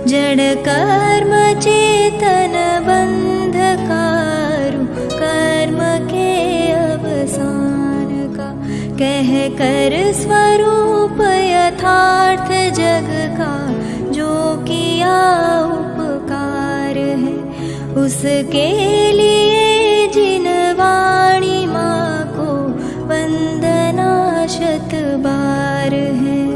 जड़ कर्म चेतन बंधकारु कर्म के अवसान का, कह कर स्वरूप यथार्थ जग का जो किया उपकार है, उसके लिए जिन वाणी माँ को वंदना शत बार है,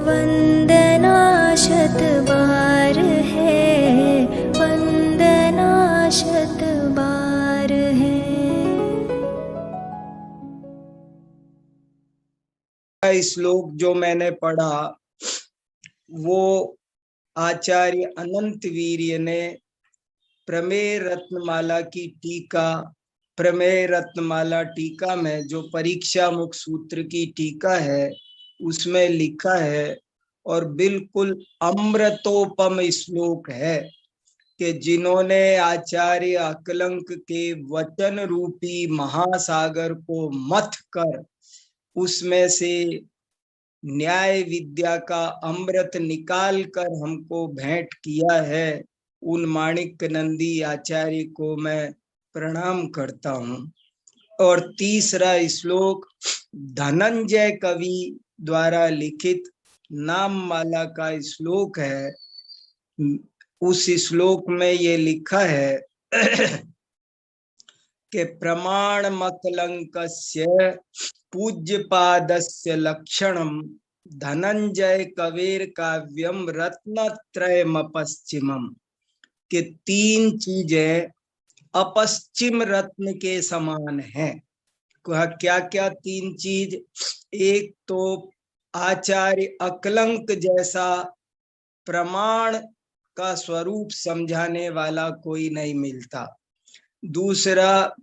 वंदना शत बार है, वंदना शत बार है। श्लोक जो मैंने पढ़ा वो आचार्य अनंत वीर्य ने प्रमेय रत्नमाला की टीका, प्रमेय रत्नमाला टीका में जो परीक्षा मुख सूत्र की टीका है उसमें लिखा है, और बिल्कुल अमृतोपम श्लोक है कि जिन्होंने आचार्य अकलंक के वचन रूपी महासागर को मथ कर उसमें से न्याय विद्या का अमृत निकाल कर हमको भेंट किया है, उन माणिक्य नंदी आचार्य को मैं प्रणाम करता हूँ। और तीसरा श्लोक धनंजय कवि द्वारा लिखित नाममाला का श्लोक है। उस श्लोक में ये लिखा है कि प्रमाण मकलंकस्य पूज्यपादस्य लक्षणम धनंजय कवीर काव्यम रत्नत्रयमपश्चिमम, कि तीन चीजें अपश्चिम रत्न के समान हैं। क्या क्या तीन चीज? एक तो आचार्य अकलंक जैसा प्रमाण का स्वरूप समझाने वाला कोई नहीं मिलता। दूसरा,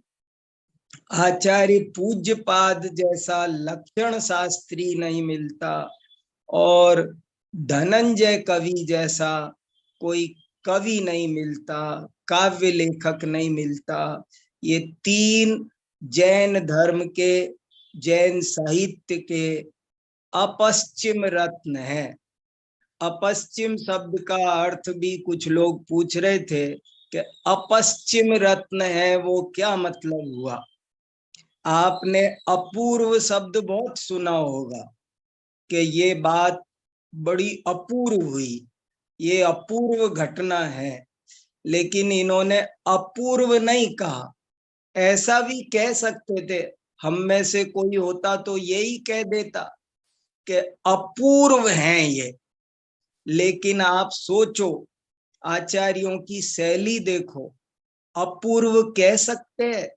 आचार्य पूज्यपाद जैसा लक्षण शास्त्री नहीं मिलता, और धनंजय कवि जैसा कोई कवि नहीं मिलता, काव्य लेखक नहीं मिलता। ये तीन जैन धर्म के, जैन साहित्य के अपश्चिम रत्न है। अपश्चिम शब्द का अर्थ भी कुछ लोग पूछ रहे थे कि अपश्चिम रत्न है वो क्या मतलब हुआ। आपने अपूर्व शब्द बहुत सुना होगा कि ये बात बड़ी अपूर्व हुई, ये अपूर्व घटना है, लेकिन इन्होंने अपूर्व नहीं कहा। ऐसा भी कह सकते थे, हम में से कोई होता तो यही कह देता कि अपूर्व हैं ये। लेकिन आप सोचो, आचार्यों की शैली देखो, अपूर्व कह सकते हैं।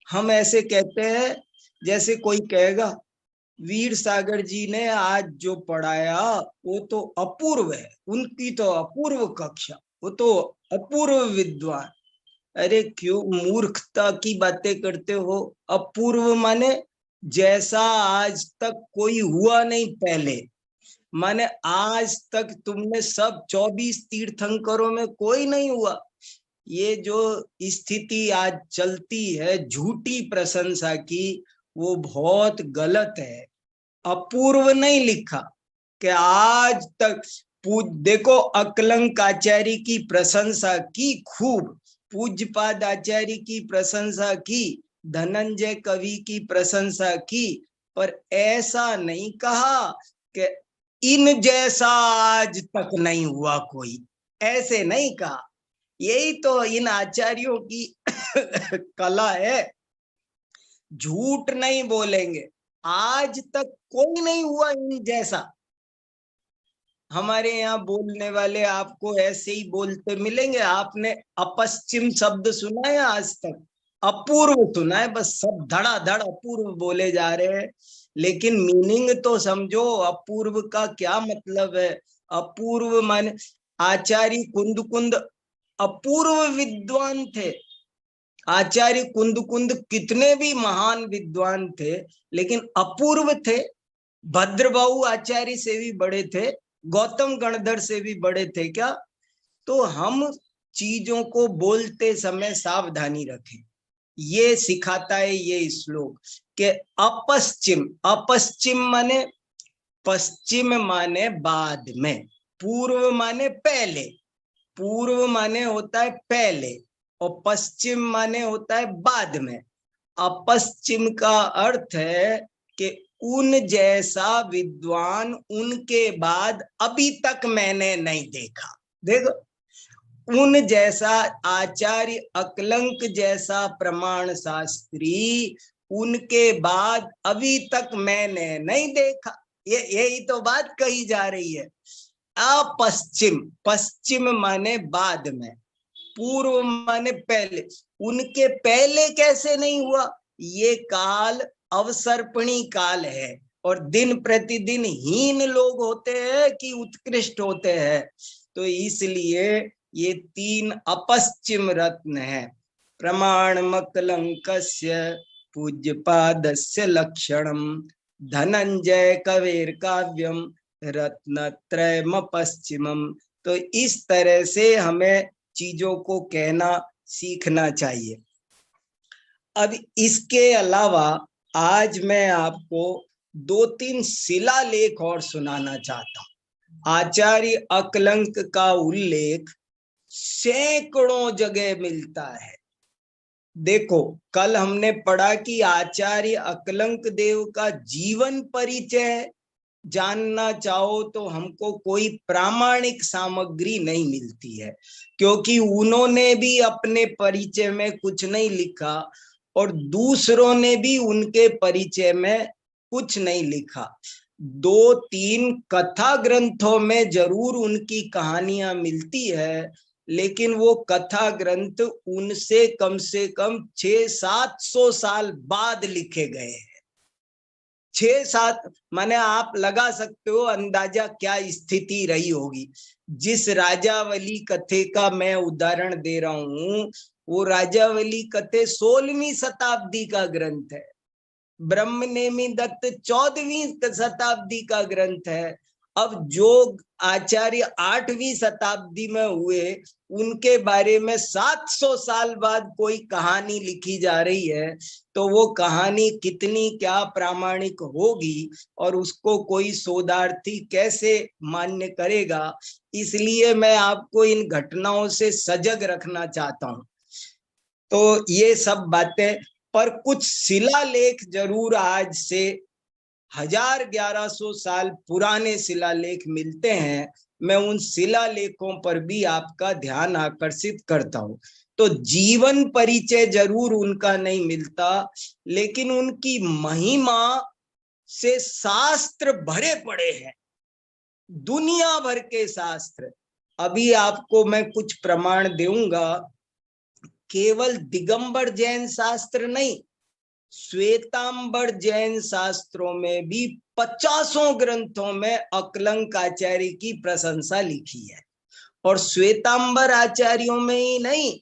हम ऐसे कहते हैं जैसे कोई कहेगा वीर सागर जी ने आज जो पढ़ाया वो तो अपूर्व है, उनकी तो अपूर्व कक्षा, वो तो अपूर्व विद्वान। अरे क्यों मूर्खता की बातें करते हो? अपूर्व माने जैसा आज तक कोई हुआ नहीं पहले, माने आज तक तुमने सब 24 तीर्थंकरों में कोई नहीं हुआ। ये जो स्थिति आज चलती है झूठी प्रशंसा की, वो बहुत गलत है। अपूर्व नहीं लिखा कि आज तक देखो, अकलंक आचार्य की प्रशंसा की खूब, पूज्यपाद आचार्य की प्रशंसा की, धनंजय कवि की प्रशंसा की, पर ऐसा नहीं कहा कि इन जैसा आज तक नहीं हुआ कोई, ऐसे नहीं कहा। यही तो इन आचार्यों की कला है, झूठ नहीं बोलेंगे। आज तक कोई नहीं हुआ इन जैसा। हमारे यहाँ बोलने वाले आपको ऐसे ही बोलते मिलेंगे। आपने अपश्चिम शब्द सुना है आज तक? अपूर्व सुना है, बस सब धड़ाधड़ अपूर्व बोले जा रहे हैं। लेकिन मीनिंग तो समझो, अपूर्व का क्या मतलब है? अपूर्व माने आचार्य कुंद अपूर्व विद्वान थे। आचार्य कुंद कितने भी महान विद्वान थे, लेकिन अपूर्व थे। भद्रबाहु आचार्य से भी बड़े थे, गौतम गणधर से भी बड़े थे क्या? तो हम चीजों को बोलते समय सावधानी रखें, ये सिखाता है ये श्लोक कि अपश्चिम, अपश्चिम माने पश्चिम माने बाद में, पूर्व माने पहले, पूर्व माने होता है पहले, और पश्चिम माने होता है बाद में। अपश्चिम का अर्थ है कि उन जैसा विद्वान उनके बाद अभी तक मैंने नहीं देखा। देखो, उन जैसा आचार्य अकलंक जैसा प्रमाण शास्त्री उनके बाद अभी तक मैंने नहीं देखा। यही तो बात कही जा रही है। अपश्चिम, पश्चिम माने बाद में, पूर्व माने पहले। उनके पहले कैसे नहीं हुआ? ये काल अवसर्पणी काल है, और दिन प्रतिदिन हीन लोग होते हैं कि उत्कृष्ट होते हैं। तो इसलिए ये 3 अपश्चिम रत्न है। प्रमाण मकलंकस्य पूज्यपादस्य लक्षणम धनंजय कवेर काव्यम रत्नत्रयम पश्चिमम। तो इस तरह से हमें चीजों को कहना सीखना चाहिए। अब इसके अलावा आज मैं आपको 2-3 शिलालेख और सुनाना चाहता हूं। आचार्य अकलंक का उल्लेख सैकड़ों जगह मिलता है। देखो, कल हमने पढ़ा कि आचार्य अकलंक देव का जीवन परिचय जानना चाहो तो हमको कोई प्रामाणिक सामग्री नहीं मिलती है, क्योंकि उन्होंने भी अपने परिचय में कुछ नहीं लिखा और दूसरों ने भी उनके परिचय में कुछ नहीं लिखा। 2-3 कथा ग्रंथों में जरूर उनकी कहानियां मिलती है, लेकिन वो कथा ग्रंथ उनसे कम से कम 600-700 साल बाद लिखे गए हैं। 6-7 माने आप लगा सकते हो अंदाजा क्या स्थिति रही होगी। जिस राजावली कथे का मैं उदाहरण दे रहा हूं, वो राजावली कथे 16वीं शताब्दी का ग्रंथ है। ब्रह्मनेमी दत्त 14वीं शताब्दी का ग्रंथ है। अब जो आचार्य 8वीं शताब्दी में हुए, उनके बारे में 700 साल बाद कोई कहानी लिखी जा रही है, तो वो कहानी कितनी क्या प्रामाणिक होगी और उसको कोई शोधार्थी कैसे मान्य करेगा। इसलिए मैं आपको इन घटनाओं से सजग रखना चाहता हूं। तो ये सब बातें, पर कुछ शिलालेख जरूर आज से 1000-1100 साल पुराने शिलालेख मिलते हैं। मैं उन शिलालेखों पर भी आपका ध्यान आकर्षित करता हूं। तो जीवन परिचय जरूर उनका नहीं मिलता, लेकिन उनकी महिमा से शास्त्र भरे पड़े हैं, दुनिया भर के शास्त्र। अभी आपको मैं कुछ प्रमाण दूंगा। केवल दिगंबर जैन शास्त्र नहीं, श्वेतांबर जैन शास्त्रों में भी 50 ग्रंथों में अकलंक आचार्य की प्रशंसा लिखी है। और श्वेतांबर आचार्यों में ही नहीं,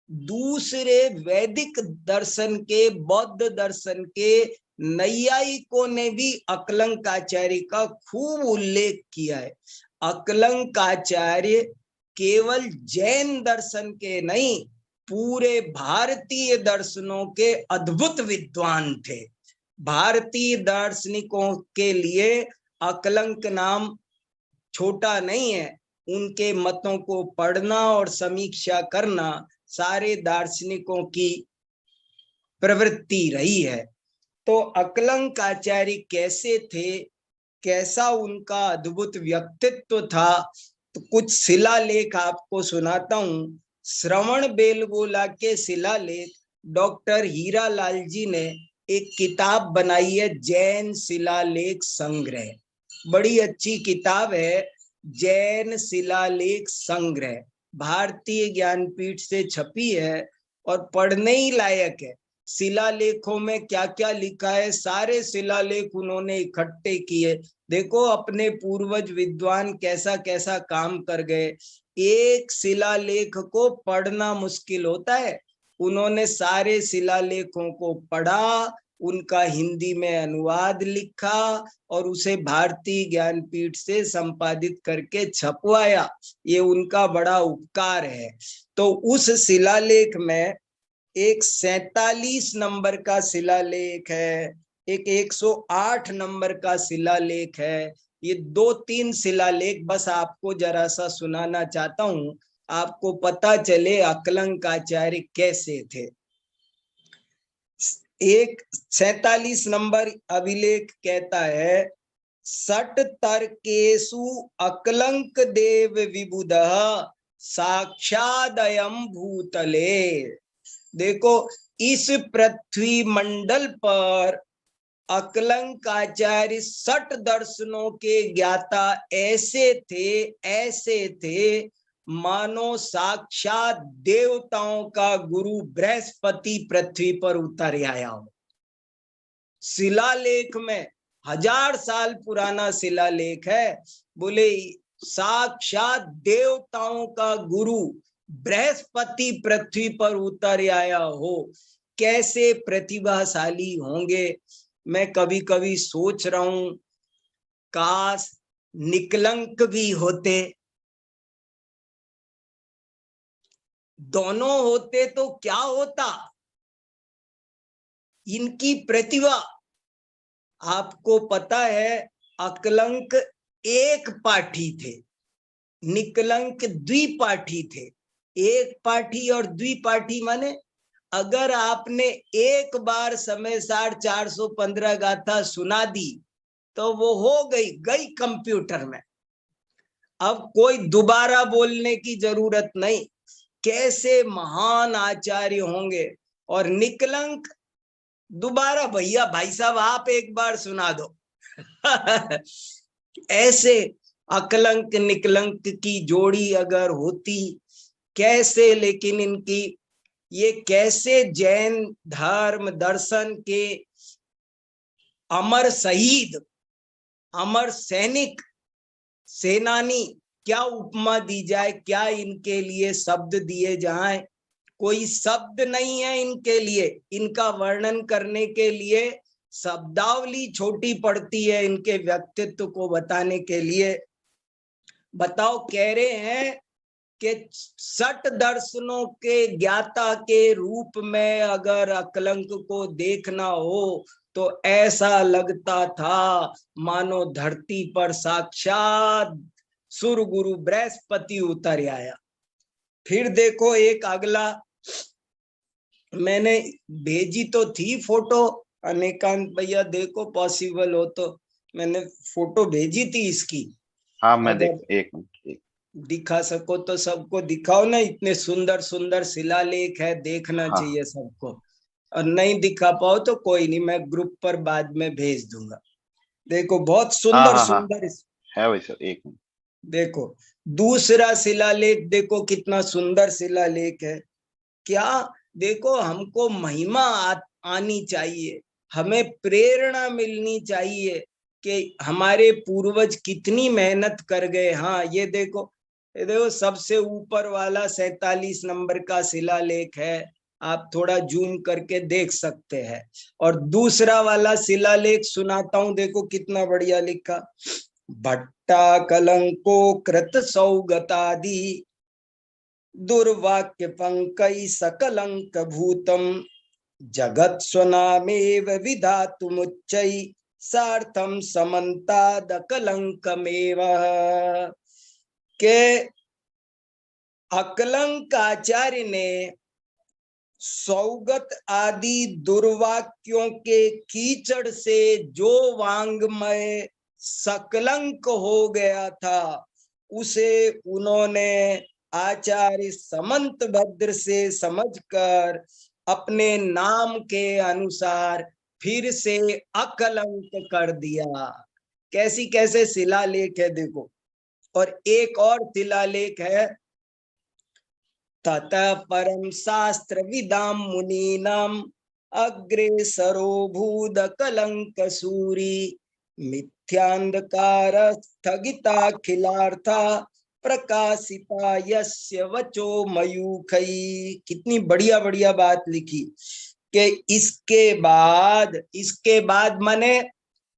दूसरे वैदिक दर्शन के, बौद्ध दर्शन के नैयायिकों ने भी अकलंक आचार्य का खूब उल्लेख किया है। अकलंक आचार्य केवल जैन दर्शन के नहीं, पूरे भारतीय दर्शनों के अद्भुत विद्वान थे। भारतीय दार्शनिकों के लिए अकलंक नाम छोटा नहीं है। उनके मतों को पढ़ना और समीक्षा करना सारे दार्शनिकों की प्रवृत्ति रही है। तो अकलंक आचार्य कैसे थे, कैसा उनका अद्भुत व्यक्तित्व था, तो कुछ शिलालेख आपको सुनाता हूं। श्रवण बेलगोला के शिलालेख डॉक्टर हीरालाल जी ने एक किताब बनाई है, जैन शिलालेख संग्रह। बड़ी अच्छी किताब है, जैन शिलालेख संग्रह। भारतीय ज्ञानपीठ से छपी है और पढ़ने ही लायक है। शिलालेखों में क्या क्या लिखा है, सारे शिलालेख उन्होंने इकट्ठे किए। देखो अपने पूर्वज विद्वान कैसा कैसा काम कर गए। एक शिलालेख को पढ़ना मुश्किल होता है, उन्होंने सारे शिलालेखों को पढ़ा, उनका हिंदी में अनुवाद लिखा और उसे भारतीय ज्ञानपीठ से संपादित करके छपवाया। ये उनका बड़ा उपकार है। तो उस शिलालेख में एक 47 नंबर का शिलालेख है, एक 108 नंबर का शिलालेख है, ये 2-3 शिलालेख बस आपको जरा सा सुनाना चाहता हूं, आपको पता चले अकलंक आचार्य कैसे थे। एक 47 नंबर अभिलेख कहता है, सट तर्केषु अकलंक देव विबुधः साक्षादयम् भूतले। देखो, इस पृथ्वी मंडल पर अकलंक आचार्य 60 दर्शनों के ज्ञाता ऐसे थे मानो साक्षात देवताओं का गुरु बृहस्पति पृथ्वी पर उतर आया हो। शिलालेख में 1000 साल पुराना शिलालेख है, बोले साक्षात देवताओं का गुरु बृहस्पति पृथ्वी पर उतर आया हो। कैसे प्रतिभाशाली होंगे। मैं कभी कभी सोच रहा हूं, काश निकलंक भी होते, दोनों होते तो क्या होता। इनकी प्रतिभा, आपको पता है अकलंक एक पाठी थे, निकलंक द्विपाठी थे। एक पाठी और द्विपाठी माने अगर आपने एक बार समय सार 415 गाथा सुना दी तो वो हो गई कंप्यूटर में, अब कोई दोबारा बोलने की जरूरत नहीं। कैसे महान आचार्य होंगे। और निकलंक दोबारा भैया भाई साहब आप एक बार सुना दो ऐसे अकलंक निकलंक की जोड़ी अगर होती कैसे। लेकिन इनकी ये कैसे जैन धर्म दर्शन के अमर शहीद, अमर सैनिक, सेनानी, क्या उपमा दी जाए, क्या इनके लिए शब्द दिए जाएं। कोई शब्द नहीं है इनके लिए, इनका वर्णन करने के लिए शब्दावली छोटी पड़ती है इनके व्यक्तित्व को बताने के लिए। बताओ, कह रहे हैं कि 60 दर्शनों के ज्ञाता के रूप में अगर अकलंक को देखना हो तो ऐसा लगता था मानो धरती पर साक्षात सुर गुरु बृहस्पति उतर आया। फिर देखो एक अगला, मैंने भेजी तो थी फोटो, अनेकांत भैया देखो पॉसिबल हो तो, मैंने फोटो भेजी थी इसकी। हाँ मैं एक दिखा सको तो सबको दिखाओ ना, इतने सुंदर सुंदर शिलालेख है, देखना हाँ। चाहिए सबको। और नहीं दिखा पाओ तो कोई नहीं, मैं ग्रुप पर बाद में भेज दूंगा। देखो बहुत सुंदर सुंदर है भाई सर। एक देखो दूसरा शिलालेख, देखो कितना सुंदर शिलालेख है। क्या देखो, हमको महिमा आनी चाहिए, हमें प्रेरणा मिलनी चाहिए कि हमारे पूर्वज कितनी मेहनत कर गए। हाँ ये देखो सबसे ऊपर वाला 47 नंबर का शिलालेख है, आप थोड़ा जूम करके देख सकते हैं। और दूसरा वाला शिलालेख सुनाता हूं, देखो कितना बढ़िया लिखा। भट्टा कलंको कृत सौगतादि दुर्वाक्य पंकई सकलंक भूतम जगत स्वनामेव विधातुमुच्चै सार्थम समन्तादकलंकमेव। के अकलंक आचार्य ने सौगत आदि दुर्वाक्यों के कीचड़ से जो वांग्मय सकलंक हो गया था उसे उन्होंने आचार्य समंत भद्र से समझकर अपने नाम के अनुसार फिर से अकलंक कर दिया। कैसी कैसे शिलालेख है देखो। और एक और शिलालेख है, ततः परम शास्त्र विदाम मुनीनाम अग्रेसरो भूद कलंक सूरी मिथ्यांधकार स्थगिताखिलार्था प्रकाशिता यस्य वचो मयूखई। कितनी बढ़िया बढ़िया बात लिखी कि इसके बाद माने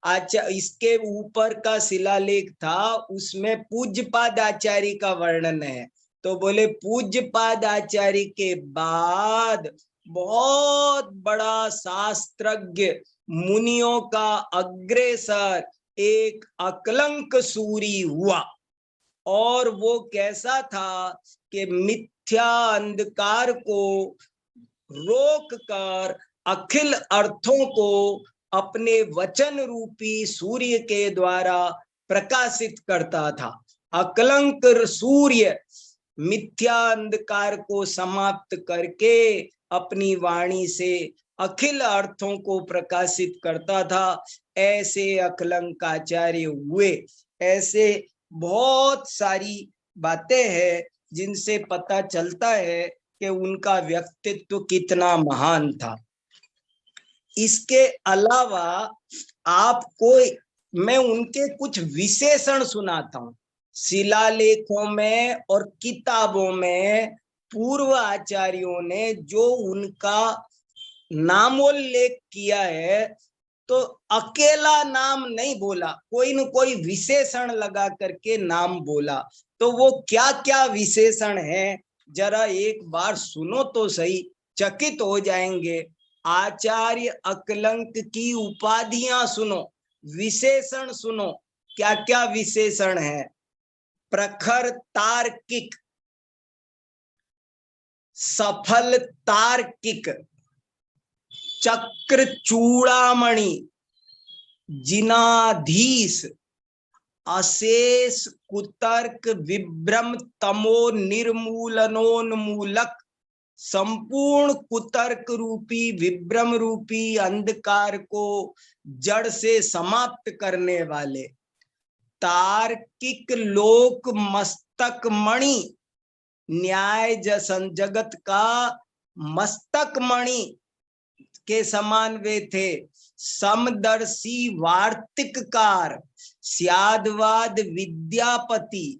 इसके ऊपर का शिलालेख था, उसमें पूज्यपाद आचार्य का वर्णन है। तो बोले पूज्यपाद आचार्य के बाद बहुत बड़ा शास्त्रज्ञ मुनियों का अग्रेसर एक अकलंक सूरी हुआ। और वो कैसा था कि मिथ्या अंधकार को रोक कर अखिल अर्थों को अपने वचन रूपी सूर्य के द्वारा प्रकाशित करता था। अकलंक सूर्य मिथ्या अंधकार को समाप्त करके अपनी वाणी से अखिल अर्थों को प्रकाशित करता था। ऐसे अकलंकाचार्य हुए। ऐसे बहुत सारी बातें हैं जिनसे पता चलता है कि उनका व्यक्तित्व कितना महान था। इसके अलावा आपको मैं उनके कुछ विशेषण सुनाता हूं। शिलालेखों में और किताबों में पूर्व आचार्यों ने जो उनका नामोल्लेख किया है, तो अकेला नाम नहीं बोला, कोई न कोई विशेषण लगा करके नाम बोला। तो वो क्या क्या विशेषण है, जरा एक बार सुनो तो सही, चकित हो जाएंगे। आचार्य अकलंक की उपाधियां सुनो, विशेषण सुनो, क्या क्या विशेषण है। प्रखर तार्किक, सफल तार्किक, चक्र चूड़ामणि, जिनाधीश, अशेष कुतर्क विभ्रम तमो निर्मूलनोन्मूलक, संपूर्ण कुतर्क रूपी विभ्रम रूपी अंधकार को जड़ से समाप्त करने वाले, तार्किक लोक मस्तक मणि, न्याय जगत का मस्तक मणि के समान वे थे। समदर्शी वार्तिककार, स्यादवाद विद्यापति,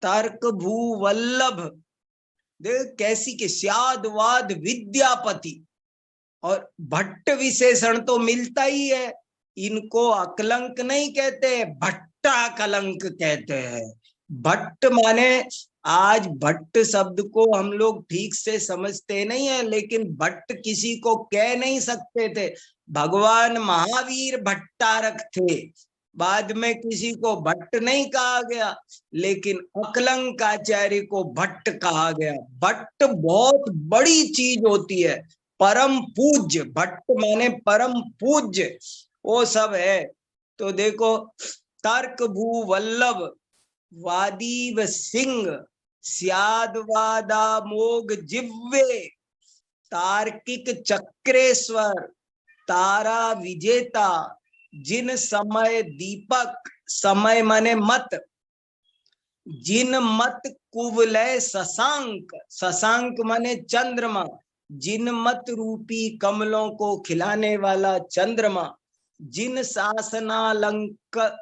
तर्क भूवल्लभ, देख कैसी के स्यादवाद विद्यापति। और भट्ट विशेषण तो मिलता ही है, इनको अकलंक नहीं कहते, भट्टा कलंक कहते हैं। भट्ट माने, आज भट्ट शब्द को हम लोग ठीक से समझते नहीं है, लेकिन भट्ट किसी को कह नहीं सकते थे। भगवान महावीर भट्टारक थे, बाद में किसी को भट्ट नहीं कहा गया, लेकिन अकलंकाचार्य को भट्ट कहा गया। भट्ट बहुत बड़ी चीज होती है, परम पूज्य। भट्ट माने परम पूज्य, वो सब है। तो देखो, तर्क भू वल्लभ, वादीव सिंह, स्यादवादा मोग जिव्वे, तार्किक चक्रेश्वर, तारा विजेता, जिन समय दीपक, समय माने मत, जिन मत कुवलय शशांक, शशांक माने चंद्रमा, जिन मत रूपी कमलों को खिलाने वाला चंद्रमा, जिन शासनालंक,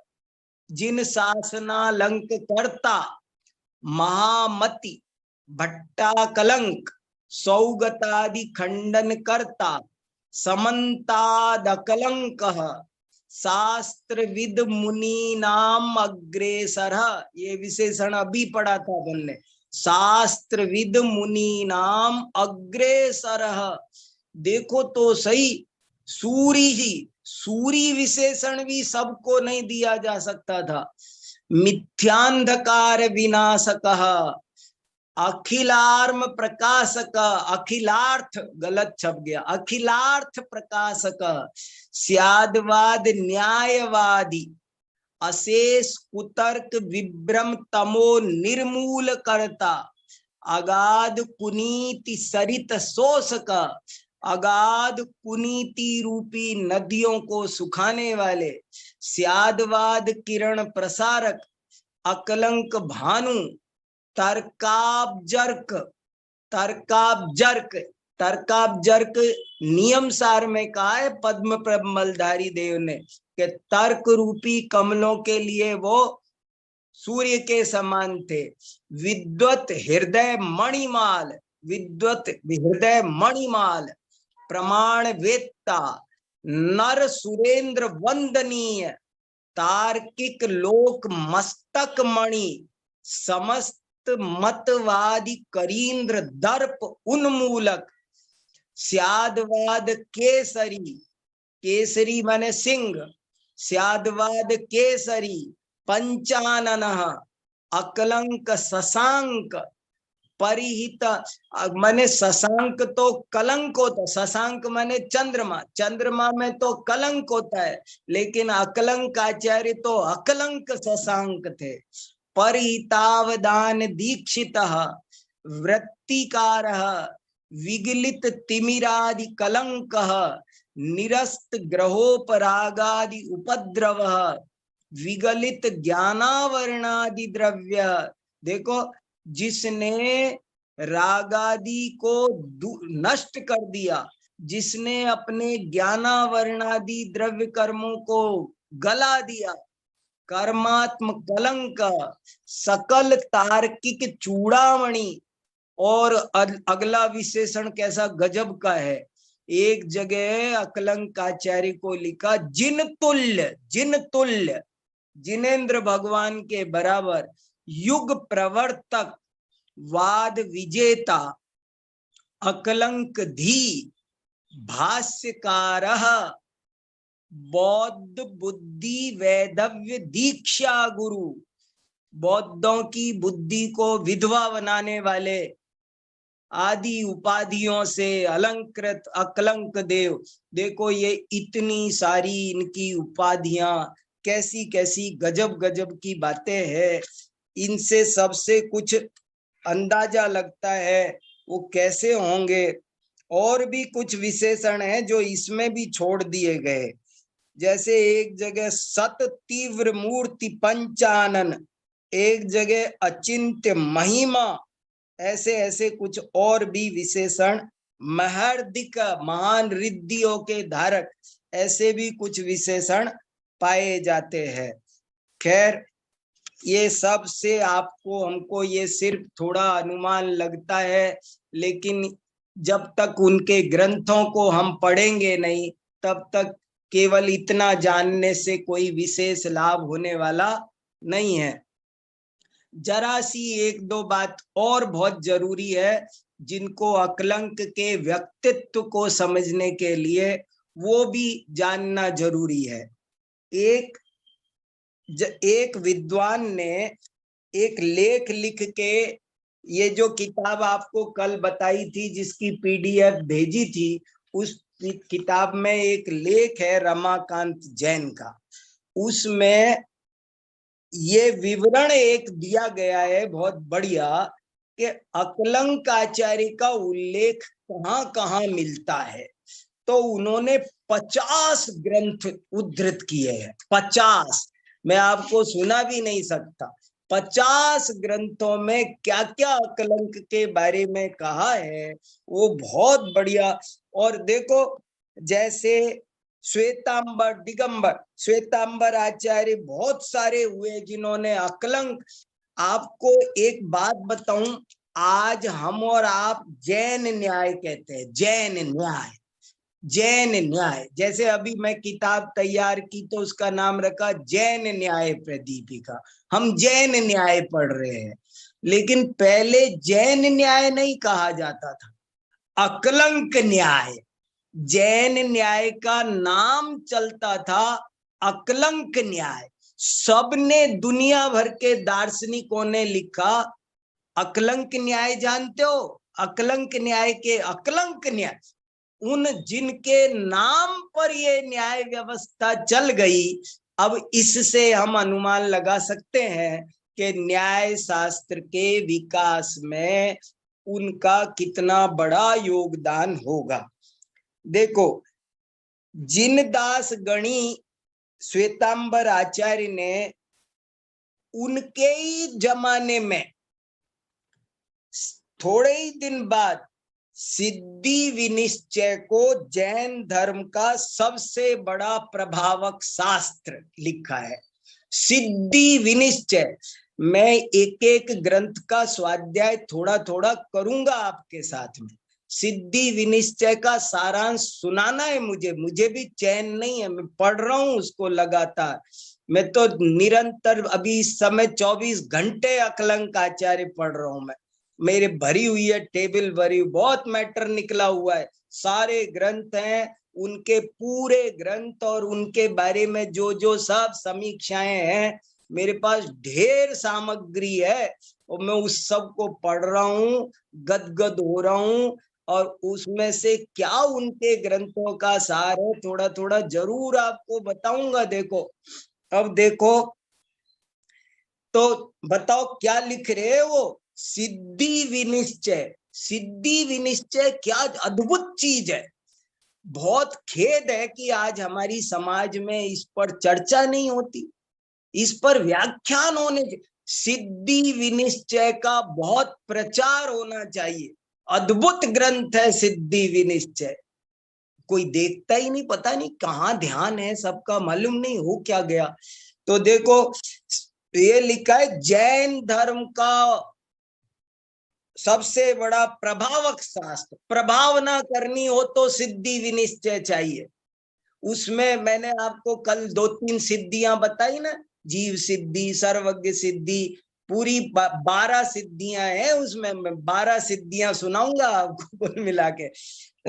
जिन शासनालंक करता, महामति, भट्टा कलंक, सौगतादि खंडन करता, समन्तादकलंक, शास्त्रविद मुनि नाम अग्रेसर। ये विशेषण अभी पढ़ा था अपन ने, शास्त्रविद मुनि नाम अग्रेसर। देखो तो सही, सूरी ही, सूरी विशेषण भी सबको नहीं दिया जा सकता था। मिथ्यांधकार विनाशक, अखिलार्म प्रकाशक, अखिलार्थ गलत छप गया, अखिलार्थ प्रकाशक, स्यादवाद न्यायवादी, अशेष कुतर्क विभ्रम तमो निर्मूल करता, अगाध पुनीति सरित शोषक, अगाध पुनीति रूपी नदियों को सुखाने वाले, स्यादवाद किरण प्रसारक, अकलंक भानु, तर्काब्जर्क, तर्काब्जर्क, तर्काब्जर्क नियम सार में कहा है पद्म प्रबलधारी देव ने कि तर्क रूपी कमलों के लिए वो सूर्य के समान थे। विद्वत हृदय मणिमाल, विद्वत हृदय मणिमाल, प्रमाण वेत्ता, नर सुरेंद्र वंदनीय, तार्किक लोक मस्तक मणि, समस्त मतवादी करींद्र दर्प उन्मूलक, स्यादवाद केसरी, केसरी माने सिंह, स्याद्वाद केसरी पंचाननः अकलंक शशांक परिहित। माने शशांक तो कलंक होता, शशांक माने चंद्रमा, चंद्रमा में तो कलंक होता है, लेकिन अकलंक आचार्य तो अकलंक शशांक थे। परिहितावदान दीक्षितः वृत्तिकारः विगलित तिमिरादि कलंकः निरस्त ग्रहोपरागादि उपद्रवः विगलित ज्ञानावरणादि द्रव्य। देखो, जिसने रागादि को नष्ट कर दिया, जिसने अपने ज्ञानावरणादि द्रव्य कर्मों को गला दिया, कर्मात्म कलंक सकल तार्किक चूड़ामणि। और अगला विशेषण कैसा गजब का है, एक जगह अकलंकाचार्य को लिखा जिन तुल्य, जिन तुल्य, जिनेन्द्र भगवान के बराबर, युग प्रवर्तक, वाद विजेता, अकलंक धी, भाष्यकारः, बौद्ध बुद्धि वैधव्य दीक्षा गुरु, बौद्धों की बुद्धि को विधवा बनाने वाले, आदि उपाधियों से अलंकृत अकलंक देव। देखो ये इतनी सारी इनकी उपाधियां, कैसी कैसी गजब गजब की बातें हैं। इनसे सबसे कुछ अंदाजा लगता है वो कैसे होंगे। और भी कुछ विशेषण हैं जो इसमें भी छोड़ दिए गए, जैसे एक जगह सत तीव्र मूर्ति पंचानन, एक जगह अचिंत्य महिमा, ऐसे ऐसे कुछ और भी विशेषण, महर्दिक महान रिद्धियों के धारक, ऐसे भी कुछ विशेषण पाए जाते हैं। खैर, ये सब से आपको हमको ये सिर्फ थोड़ा अनुमान लगता है, लेकिन जब तक उनके ग्रंथों को हम पढ़ेंगे नहीं, तब तक केवल इतना जानने से कोई विशेष लाभ होने वाला नहीं है। जरा सी एक दो बात और बहुत जरूरी है, जिनको अकलंक के व्यक्तित्व को समझने के लिए वो भी जानना जरूरी है। एक विद्वान ने एक लेख लिख के, ये जो किताब आपको कल बताई थी जिसकी पीडीएफ भेजी थी, उस किताब में एक लेख है रमाकांत जैन का, उसमें ये विवरण एक दिया गया है बहुत बढ़िया कि अकलंक आचार्य का उल्लेख कहाँ कहाँ मिलता है। तो उन्होंने 50 ग्रंथ उद्धृत किए हैं, 50, मैं आपको सुना भी नहीं सकता। 50 ग्रंथों में क्या क्या अकलंक के बारे में कहा है वो बहुत बढ़िया। और देखो, जैसे श्वेतांबर, दिगंबर, श्वेतांबर आचार्य बहुत सारे हुए जिन्होंने अकलंक। आपको एक बात बताऊं, आज हम और आप जैन न्याय कहते हैं, जैन न्याय, जैन न्याय। जैसे अभी मैं किताब तैयार की तो उसका नाम रखा जैन न्याय प्रदीपिका, हम जैन न्याय पढ़ रहे हैं। लेकिन पहले जैन न्याय नहीं कहा जाता था, अकलंक न्याय। जैन न्याय का नाम चलता था अकलंक न्याय। सबने, दुनिया भर के दार्शनिकों ने लिखा अकलंक न्याय। जानते हो अकलंक न्याय के अकलंक न्याय, उन जिनके नाम पर ये न्याय व्यवस्था चल गई। अब इससे हम अनुमान लगा सकते हैं कि न्याय शास्त्र के विकास में उनका कितना बड़ा योगदान होगा। देखो, जिनदास गणी श्वेतांबर आचार्य ने उनके ही जमाने में थोड़े ही दिन बाद सिद्धि विनिश्चय को जैन धर्म का सबसे बड़ा प्रभावक शास्त्र लिखा है। सिद्धि विनिश्चय, मैं एक एक ग्रंथ का स्वाध्याय थोड़ा थोड़ा करूंगा आपके साथ में। सिद्धि विनिश्चय का सारांश सुनाना है मुझे भी चैन नहीं है, मैं पढ़ रहा हूं उसको लगातार। मैं तो निरंतर अभी इस समय 24 घंटे अकलंक आचार्य पढ़ रहा हूं। मैं, मेरे भरी हुई है टेबल, भरी, बहुत मैटर निकला हुआ है, सारे ग्रंथ हैं। उनके पूरे ग्रंथ और उनके बारे में जो जो सब समीक्षाएं हैं, मेरे पास ढेर सामग्री है और मैं उस सब को पढ़ रहा हूँ, गदगद हो रहा हूँ। और उसमें से क्या उनके ग्रंथों का सार है, थोड़ा थोड़ा जरूर आपको बताऊंगा। देखो, अब देखो तो बताओ क्या लिख रहे हैं वो, सिद्धि विनिश्चय। सिद्धि विनिश्चय क्या अद्भुत चीज है। बहुत खेद है कि आज हमारी समाज में इस पर चर्चा नहीं होती, इस पर व्याख्यान होने चाहिए। सिद्धि विनिश्चय का बहुत प्रचार होना चाहिए। अद्भुत ग्रंथ है सिद्धि विनिश्चय। कोई देखता ही नहीं, पता नहीं कहाँ ध्यान है सबका, मालूम नहीं हो क्या गया। तो देखो ये लिखा है, जैन धर्म का सबसे बड़ा प्रभावक शास्त्र। प्रभाव ना करनी हो तो सिद्धि विनिश्चय चाहिए। उसमें मैंने आपको कल 2-3 सिद्धियां बताई ना, जीव सिद्धि, सर्वज्ञ सिद्धि, पूरी 12 सिद्धियां हैं उसमें। मैं 12 सिद्धियां सुनाऊंगा आपको कुल मिला के।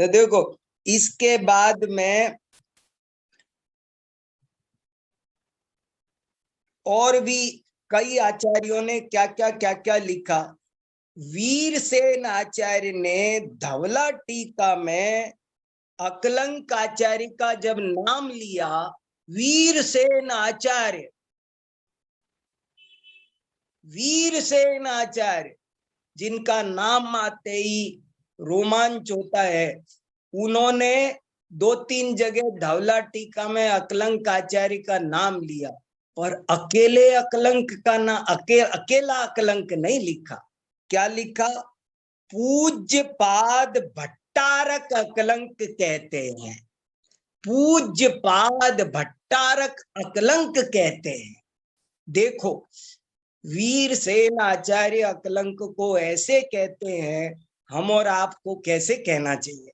देखो इसके बाद में और भी कई आचार्यों ने क्या क्या लिखा। वीरसेन आचार्य ने धवला टीका में अकलंक आचार्य का जब नाम लिया, वीरसेन आचार्य, वीरसेन आचार्य, जिनका नाम आते ही रोमांच होता है, उन्होंने 2-3 जगह धवला टीका में अकलंक आचार्य का नाम लिया, पर अकेले अकलंक का ना अकेला अकलंक नहीं लिखा। क्या लिखा? पूज्य पाद भट्टारक अकलंक कहते हैं। पूज्य पाद भट्टारक अकलंक कहते हैं। देखो वीरसेन आचार्य अकलंक को ऐसे कहते हैं, हम और आपको कैसे कहना चाहिए?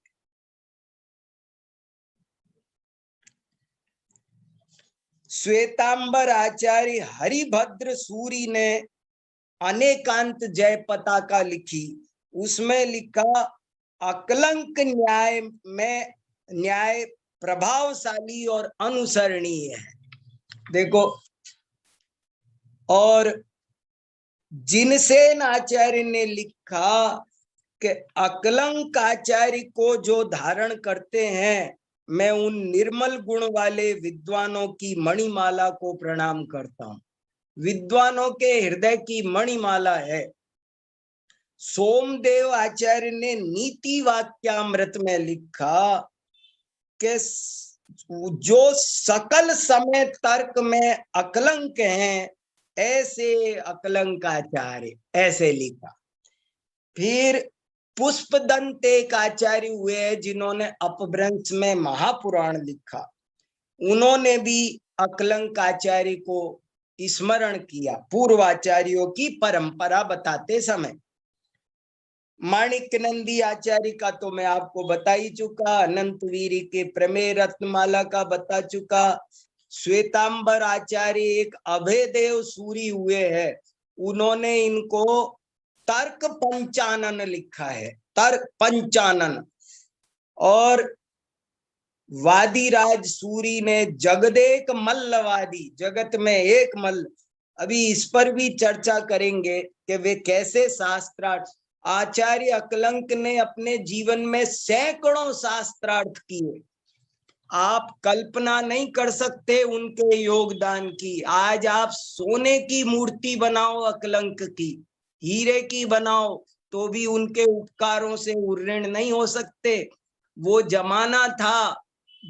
श्वेतांबर आचार्य हरिभद्र सूरी ने अनेकांत जय पताका लिखी, उसमें लिखा अकलंक न्याय में न्याय प्रभावशाली और अनुसरणीय है। देखो, और जिनसेन आचार्य ने लिखा कि अकलंक आचार्य को जो धारण करते हैं, मैं उन निर्मल गुण वाले विद्वानों की मणिमाला को प्रणाम करता हूं। विद्वानों के हृदय की मणिमाला है। सोमदेव आचार्य ने नीति वाक्यामृत में लिखा कि जो सकल समय तर्क में अकलंक हैं, ऐसे अकलंक आचार्य, ऐसे लिखा। फिर पुष्पदंत एक आचार्य हुए जिन्होंने अपभ्रंश में महापुराण लिखा, उन्होंने भी अकलंक आचार्य को स्मरण किया पूर्वाचार्यों की परंपरा बताते समय। माणिक नंदी आचार्य का तो मैं आपको बता ही चुका, अनंतवीरी के प्रमेय रत्नमाला का बता चुका। श्वेतांबर आचार्य एक अभयदेव सूरी हुए हैं, उन्होंने इनको तर्क पंचानन लिखा है, तर्क पंचानन। और वादीराज सूरी ने जगदेक मल्लवादी, जगत में एक मल्ल, अभी इस पर भी चर्चा करेंगे कि वे कैसे शास्त्रार्थ। आचार्य अकलंक ने अपने जीवन में सैकड़ों शास्त्रार्थ किए, आप कल्पना नहीं कर सकते उनके योगदान की। आज आप सोने की मूर्ति बनाओ अकलंक की, हीरे की बनाओ, तो भी उनके उपकारों से ऋण नहीं हो सकते। वो जमाना था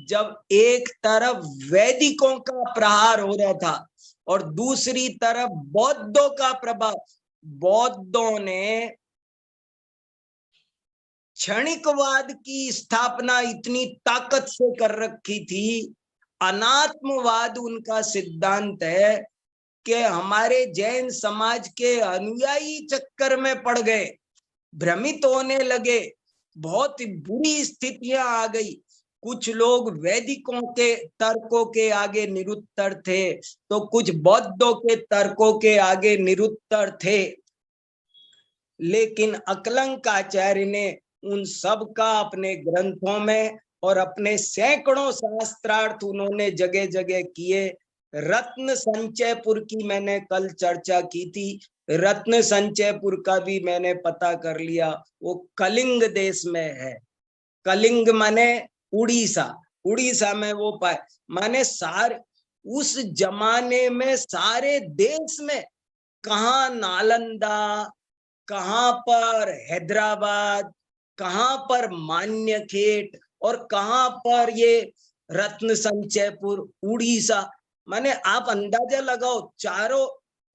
जब एक तरफ वैदिकों का प्रहार हो रहा था और दूसरी तरफ बौद्धों का प्रभाव। बौद्धों ने क्षणिकवाद की स्थापना इतनी ताकत से कर रखी थी। अनात्मवाद उनका सिद्धांत है कि हमारे जैन समाज के अनुयायी चक्कर में पड़ गए, भ्रमित होने लगे, बहुत बुरी स्थितियां आ गई। कुछ लोग वैदिकों के तर्कों के आगे निरुत्तर थे, तो कुछ बौद्धों के तर्कों के आगे निरुत्तर थे। लेकिन अकलंक आचार्य ने उन सब का अपने ग्रंथों में और अपने सैकड़ों शास्त्रार्थ उन्होंने जगह जगह किए। रत्न संचयपुर की मैंने कल चर्चा की थी। रत्न संचयपुर का भी मैंने पता कर लिया, वो कलिंग देश में है। कलिंग माने उड़ीसा, उड़ीसा में वो पाए। माने सारे उस जमाने में सारे देश में कहाँ नालंदा, कहाँ पर हैदराबाद, कहाँ पर मान्यखेट और कहाँ पर ये रत्न संचयपुर, उड़ीसा। माने आप अंदाजा लगाओ, चारों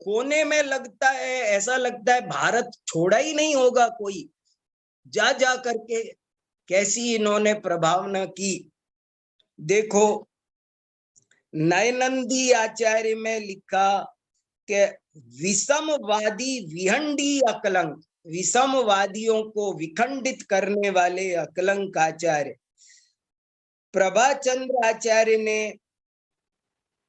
कोने में लगता है, ऐसा लगता है भारत छोड़ा ही नहीं होगा कोई। जा जा करके कैसी इन्होंने प्रभावना की। देखो नयनंदी आचार्य में लिखा कि विषमवादी विहंडी अकलंक, विषमवादियों को विखंडित करने वाले अकलंक आचार्य। प्रभाचंद्र आचार्य ने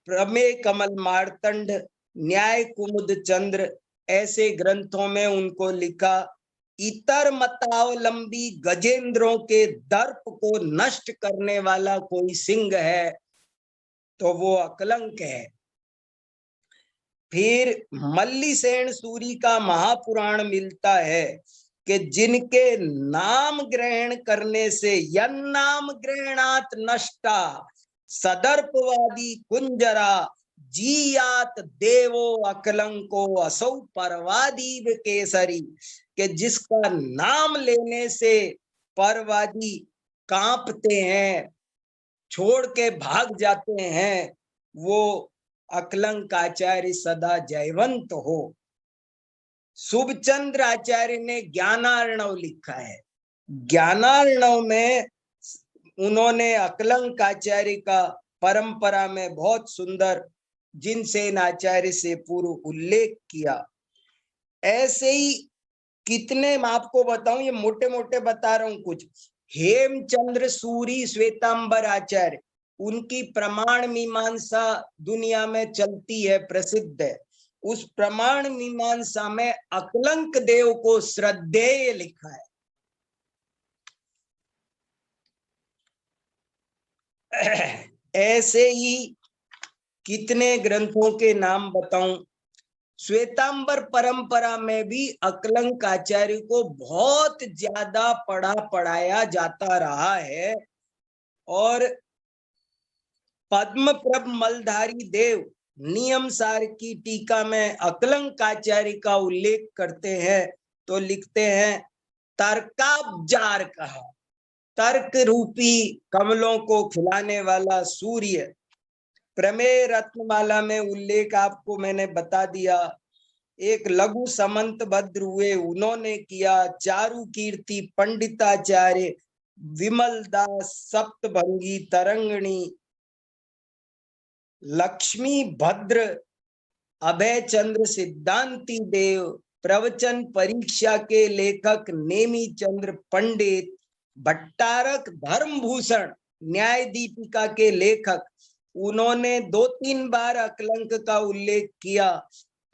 प्रमेय कमल मार्तंड, न्याय कुमुद चंद्र ऐसे ग्रंथों में उनको लिखा, इतर मतावलंबी गजेंद्रों के दर्प को नष्ट करने वाला कोई सिंह है तो वो अकलंक है। फिर मल्लीसेन सूरी का महापुराण मिलता है कि जिनके नाम ग्रहण करने से यन्नाम ग्रहणात नष्टा सदर्पवादी कुंजरा जीयात देवो अकलंको असौ परवादी केसरी, कि जिसका नाम लेने से परवादी कांपते हैं, छोड़ के भाग जाते हैं, वो अकलंक आचार्य सदा जयवंत हो। शुभचंद्र आचार्य ने ज्ञानार्णव लिखा है। ज्ञानार्णव में उन्होंने अकलंक आचार्य का परंपरा में बहुत सुंदर जिनसेन आचार्य से पूर्व उल्लेख किया। ऐसे ही कितने मैं आपको बताऊं, ये मोटे मोटे बता रहा हूं कुछ। हेमचंद्र सूरी श्वेतांबर आचार्य, उनकी प्रमाण मीमांसा दुनिया में चलती है, प्रसिद्ध है। उस प्रमाण मीमांसा में अकलंक देव को श्रद्धेय लिखा है। ऐसे ही कितने ग्रंथों के नाम बताऊं। श्वेतांबर परंपरा में भी अकलंक आचार्य को बहुत ज्यादा पढ़ा पढ़ाया जाता रहा है। और पद्मप्रभ मलधारी देव नियम सार की टीका में अकलंक आचार्य का उल्लेख करते हैं तो लिखते हैं, तर्काब्जार कहा, तर्क रूपी कमलों को खिलाने वाला सूर्य। प्रमेय रत्नमाला में उल्लेख आपको मैंने बता दिया। एक लघु समंत भद्र हुए, उन्होंने किया। चारु कीर्ति पंडिताचार्य, विमल दास सप्तभंगी तरंगणी, लक्ष्मी भद्र, अभय चंद्र सिद्धांति देव, प्रवचन परीक्षा के लेखक नेमी चंद्र पंडित, भट्टारक धर्मभूषण न्याय दीपिका के लेखक, उन्होंने 2-3 बार अकलंक का उल्लेख किया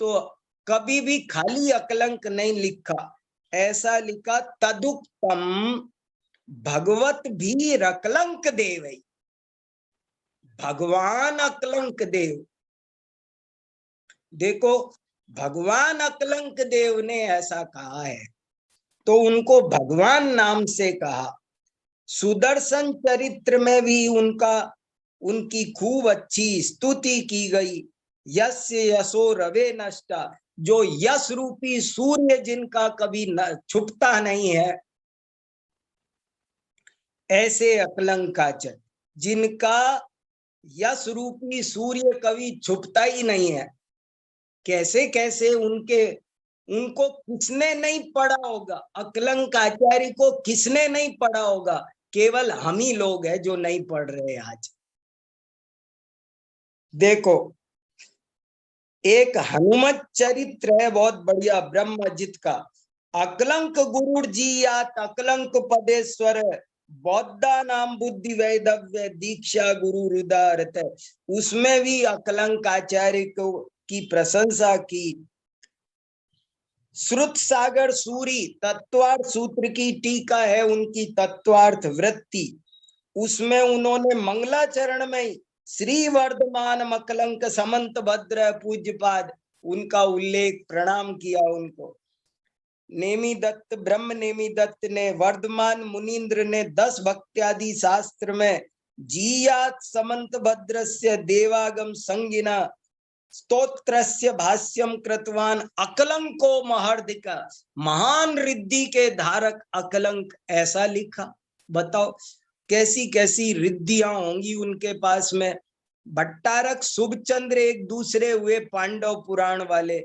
तो कभी भी खाली अकलंक नहीं लिखा। ऐसा लिखा, तदुक्तम भगवत भी अकलंक देव, भगवान अकलंक देव। देखो भगवान अकलंक देव ने ऐसा कहा है तो उनको भगवान नाम से कहा। सुदर्शन चरित्र में भी उनकी खूब अच्छी स्तुति की गई। यस्य यशो रवे नष्टा, जो यश रूपी सूर्य जिनका कभी छुपता नहीं है, ऐसे अकलंकाचार्य जिनका यश रूपी सूर्य कभी छुपता ही नहीं है। कैसे कैसे उनको किसने नहीं पढ़ा होगा, अकलंक आचार्य को किसने नहीं पढ़ा होगा। केवल हम ही लोग हैं जो नहीं पढ़ रहे आज। देखो एक हनुमत चरित्र है बहुत बढ़िया ब्रह्मजित का, अकलंक गुरुड़ जी यात अकलंक पदेश्वर, बौद्धा नाम बुद्धि वैदव्य दीक्षा गुरु रुदारत। उसमें भी अकलंक आचार्य को की प्रशंसा की। श्रुत सागर सूरी तत्वार्थ सूत्र की टीका है उनकी, तत्वार्थ वृत्ति। उसमें उन्होंने मंगलाचरण में ही श्री वर्धमान मकलंक समंत भद्र पूज्यपाद उनका उल्लेख, प्रणाम किया उनको। नेमी दत्त, ब्रह्म नेमी दत्त ने, वर्धमान मुनीन्द्र ने 10 भक्त्यादि शास्त्र में जीयात समंत भद्रस्य देवागम संगिना स्तोत्रस्य भाष्यम कृतवान अकलंको महर्दिका, महान रिद्धि के धारक अकलंक, ऐसा लिखा। बताओ कैसी कैसी रिद्धियां होंगी उनके पास में। भट्टारक शुभचंद्र एक दूसरे हुए पांडव पुराण वाले,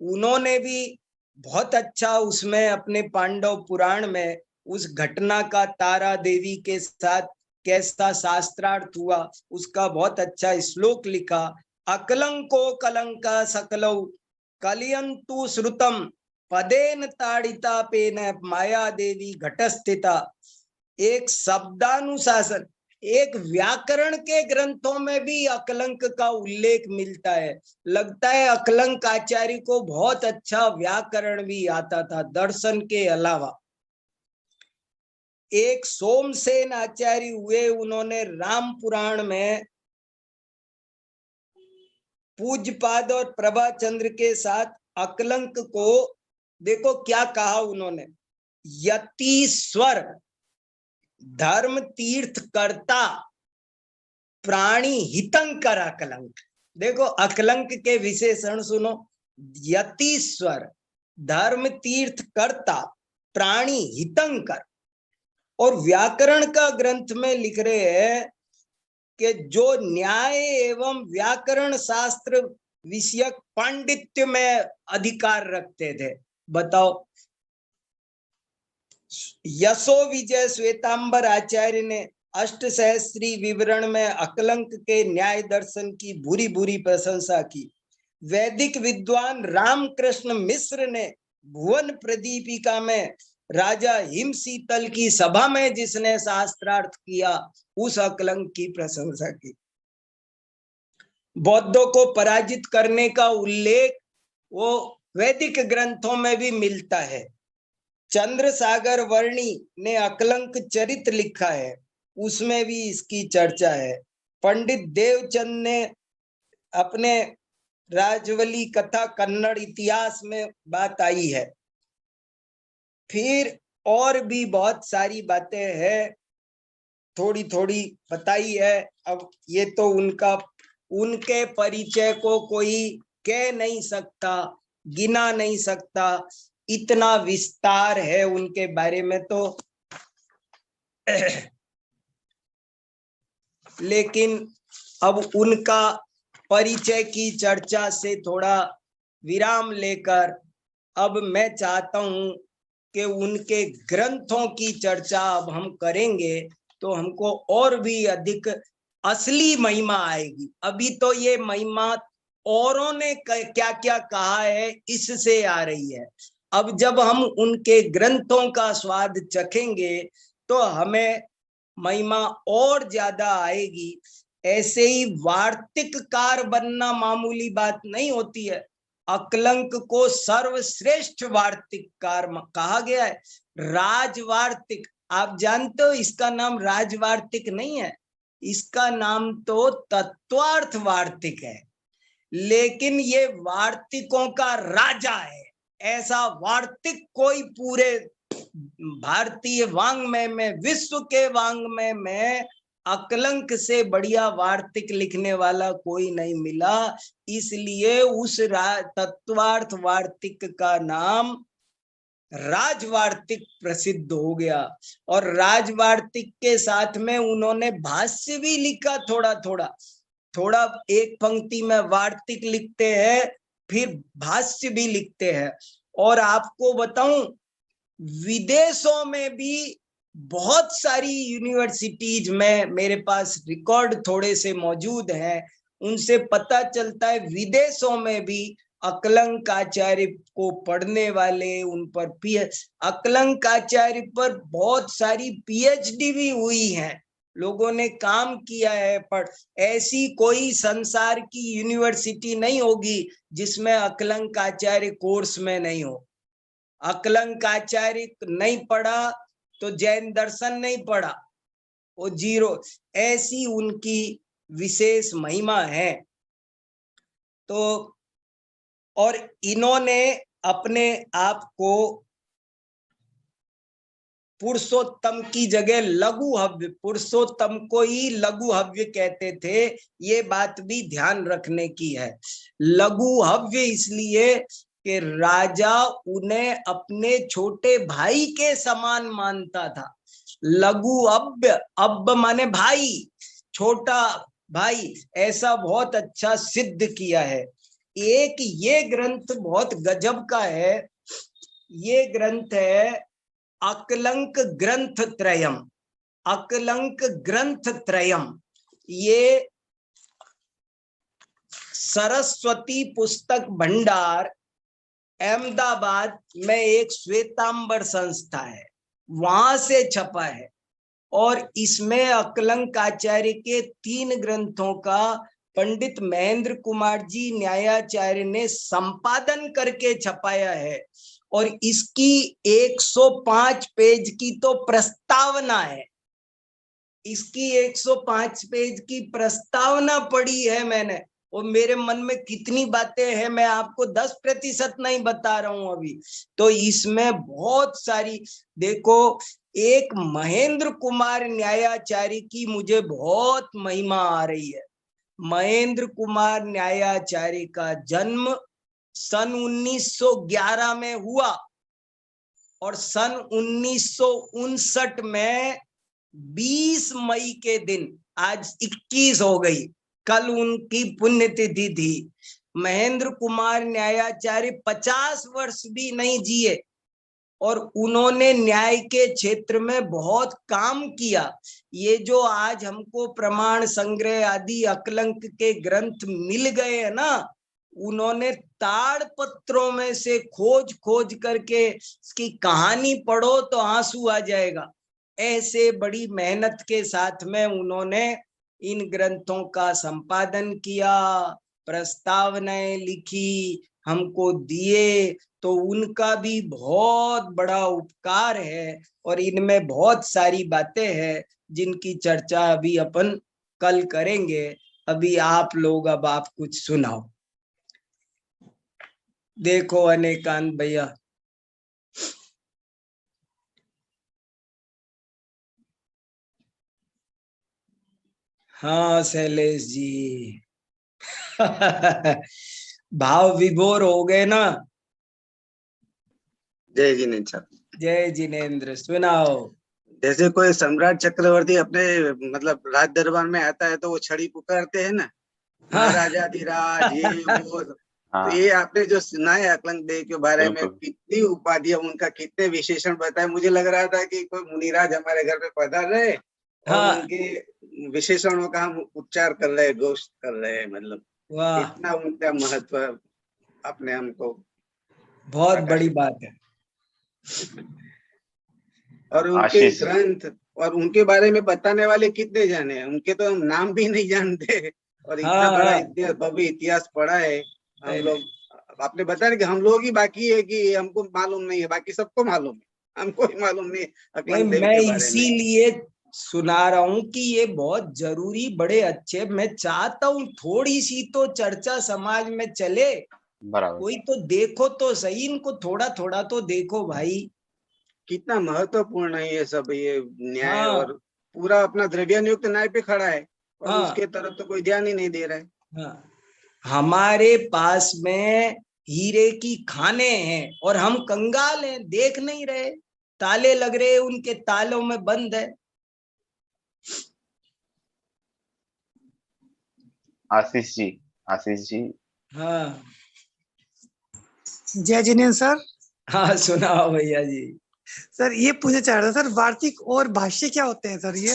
उन्होंने भी बहुत अच्छा उसमें अपने पांडव पुराण में उस घटना का तारा देवी के साथ कैसा शास्त्रार्थ हुआ उसका बहुत अच्छा श्लोक लिखा। अकलंको कलंका सकलौ कलियंतु श्रुतम पदेन ताड़िता पेन माया देवी घटस्थिता। एक शब्दानुशासन, एक व्याकरण के ग्रंथों में भी अकलंक का उल्लेख मिलता है। लगता है अकलंक आचार्य को बहुत अच्छा व्याकरण भी आता था दर्शन के अलावा। एक सोमसेन आचार्य हुए, उन्होंने राम पुराण में पूज्यपाद और प्रभाचंद्र के साथ अकलंक को देखो क्या कहा उन्होंने, यतीश्वर धर्म तीर्थ करता प्राणी हितंकर अकलंक। देखो अकलंक के विशेषण सुनो, यतीश्वर धर्म तीर्थ करता प्राणी हितंकर। और व्याकरण का ग्रंथ में लिख रहे हैं कि जो न्याय एवं व्याकरण शास्त्र विषयक पांडित्य में अधिकार रखते थे। बताओ, यशो विजय श्वेतांबर आचार्य ने अष्टसहस्त्री विवरण में अकलंक के न्याय दर्शन की बुरी बुरी प्रशंसा की। वैदिक विद्वान रामकृष्ण मिश्र ने भुवन प्रदीपिका में राजा हिमशीतल की सभा में जिसने शास्त्रार्थ किया उस अकलंक की प्रशंसा की। बौद्धों को पराजित करने का उल्लेख वो वैदिक ग्रंथों में भी मिलता है। चंद्रसागर वर्णी ने अकलंक चरित्र लिखा है, उसमें भी इसकी चर्चा है। पंडित देवचंद ने अपने राजवली कथा कन्नड़ इतिहास में बात आई है। फिर और भी बहुत सारी बातें हैं, थोड़ी थोड़ी बताई है। अब ये तो उनके परिचय को कोई कह नहीं सकता, गिना नहीं सकता, इतना विस्तार है उनके बारे में तो। लेकिन अब उनका परिचय की चर्चा से थोड़ा विराम लेकर अब मैं चाहता हूं कि उनके ग्रंथों की चर्चा अब हम करेंगे तो हमको और भी अधिक असली महिमा आएगी। अभी तो ये महिमा औरों ने क्या क्या कहा है इससे आ रही है। अब जब हम उनके ग्रंथों का स्वाद चखेंगे तो हमें महिमा और ज्यादा आएगी। ऐसे ही वार्तिककार बनना मामूली बात नहीं होती है। अकलंक को सर्वश्रेष्ठ वार्तिककार कहा गया है, राजवार्तिक। आप जानते हो इसका नाम राजवार्तिक नहीं है, इसका नाम तो तत्वार्थ वार्तिक है। लेकिन ये वार्तिकों का राजा है। ऐसा वार्तिक कोई पूरे भारतीय वाङ्मय में, विश्व के वाङ्मय में अकलंक से बढ़िया वार्तिक लिखने वाला कोई नहीं मिला। इसलिए उस तत्वार्थ वार्तिक का नाम राजवार्तिक प्रसिद्ध हो गया। और राजवार्तिक के साथ में उन्होंने भाष्य भी लिखा, थोड़ा एक पंक्ति में वार्तिक लिखते हैं, फिर भाष्य भी लिखते हैं। और आपको बताऊं, विदेशों में भी बहुत सारी यूनिवर्सिटीज में मेरे पास रिकॉर्ड थोड़े से मौजूद हैं, उनसे पता चलता है विदेशों में भी अकलंक आचार्य को पढ़ने वाले, उन पर अकलंक आचार्य पर बहुत सारी पीएचडी भी हुई है, लोगों ने काम किया है। पर ऐसी कोई संसार की यूनिवर्सिटी नहीं होगी जिसमें अकलंक आचार्य कोर्स में नहीं हो। अकलंक आचार्य नहीं पढ़ा तो जैन दर्शन नहीं पढ़ा, वो 0, ऐसी उनकी विशेष महिमा है। तो और इन्होंने अपने आप को पुरुषोत्तम की जगह लघु हव्य, पुरुषोत्तम को ही लघु हव्य कहते थे, ये बात भी ध्यान रखने की है। लघु हव्य इसलिए कि राजा उन्हें अपने छोटे भाई के समान मानता था। लघु अव्य, अब्ब माने भाई, छोटा भाई, ऐसा बहुत अच्छा सिद्ध किया है। एक ये ग्रंथ बहुत गजब का है, ये ग्रंथ है अकलंक ग्रंथ त्रयम, अकलंक ग्रंथ त्रयम। ये सरस्वती पुस्तक भंडार अहमदाबाद में एक श्वेतांबर संस्था है, वहां से छपा है। और इसमें अकलंक आचार्य के 3 ग्रंथों का पंडित महेंद्र कुमार जी न्यायाचार्य ने संपादन करके छपाया है। और इसकी 105 पेज की तो प्रस्तावना है, इसकी 105 पेज की प्रस्तावना पढ़ी है मैंने, और मेरे मन में कितनी बातें हैं मैं आपको 10% नहीं बता रहा हूं अभी। तो इसमें बहुत सारी, देखो, एक महेंद्र कुमार न्यायाचार्य की मुझे बहुत महिमा आ रही है। महेंद्र कुमार न्यायाचार्य का जन्म सन 1911 में हुआ और सन 1959 में 20 मई के दिन, आज 21 हो गई, कल उनकी पुण्यतिथि थी। महेंद्र कुमार न्यायाचार्य 50 वर्ष भी नहीं जिए और उन्होंने न्याय के क्षेत्र में बहुत काम किया। ये जो आज हमको प्रमाण संग्रह आदि अकलंक के ग्रंथ मिल गए हैं ना, उन्होंने ताड़पत्रों में से खोज खोज करके इसकी कहानी पढ़ो तो आंसू आ जाएगा। ऐसे बड़ी मेहनत के साथ में उन्होंने इन ग्रंथों का संपादन किया, प्रस्तावनाएं लिखी, हमको दिए। तो उनका भी बहुत बड़ा उपकार है और इनमें बहुत सारी बातें हैं जिनकी चर्चा अभी अपन कल करेंगे। अभी आप लोग, अब आप कुछ सुनाओ। देखो अनेकांत भैया, हाँ शैलेश जी भाव विभोर हो गए ना। जय जिनेन्द्र सर। जय जिनेन्द्र, सुनाओ। जैसे कोई सम्राट चक्रवर्ती अपने मतलब राज दरबार में आता है तो वो छड़ी पुकारते हैं ना, महाराजाधिराज ये वो। तो ये आपने जो सुना है अकलंक देव के बारे में, कितनी उपाधियां, उनका कितने विशेषण बताए। मुझे लग रहा था कि कोई मुनिराज हमारे घर पे पधार रहे और उनके विशेषणों का हम उच्चार कर रहे हैं, घोष कर रहे हैं। मतलब इतना उनका महत्व अपने हमको बहुत बड़ी बात है। और उनके ग्रंथ और उनके बारे में बताने वाले कितने जाने हैं, उनके तो हम नाम भी नहीं जानते। और इतना बड़ा इतिहास, भव्य इतिहास पढ़ा है हम लोग। आपने बताया कि हम लोग ही बाकी है कि हमको मालूम नहीं है, बाकी सबको मालूम है, हमको ही मालूम नहीं है। मैं इसीलिए सुना रहा हूँ कि ये बहुत जरूरी, बड़े अच्छे। मैं चाहता हूँ थोड़ी सी तो चर्चा समाज में चले, कोई तो देखो तो सही, इनको थोड़ा थोड़ा तो देखो भाई। कितना महत्वपूर्ण है ये सब, ये न्याय। और पूरा अपना द्रव्यानुक्त न्याय पे खड़ा है और उसके तरफ तो कोई ध्यान ही नहीं दे रहा है। हमारे पास में हीरे की खाने हैं और हम कंगाल हैं, देख नहीं रहे, ताले लग रहे, उनके तालों में बंद है। आशीष जी। हाँ जय जिनेन्द्र सर। हाँ सुनाओ भैया जी। सर ये पूछना चाह रहा था सर, वार्तिक और भाष्य क्या होते हैं सर ये?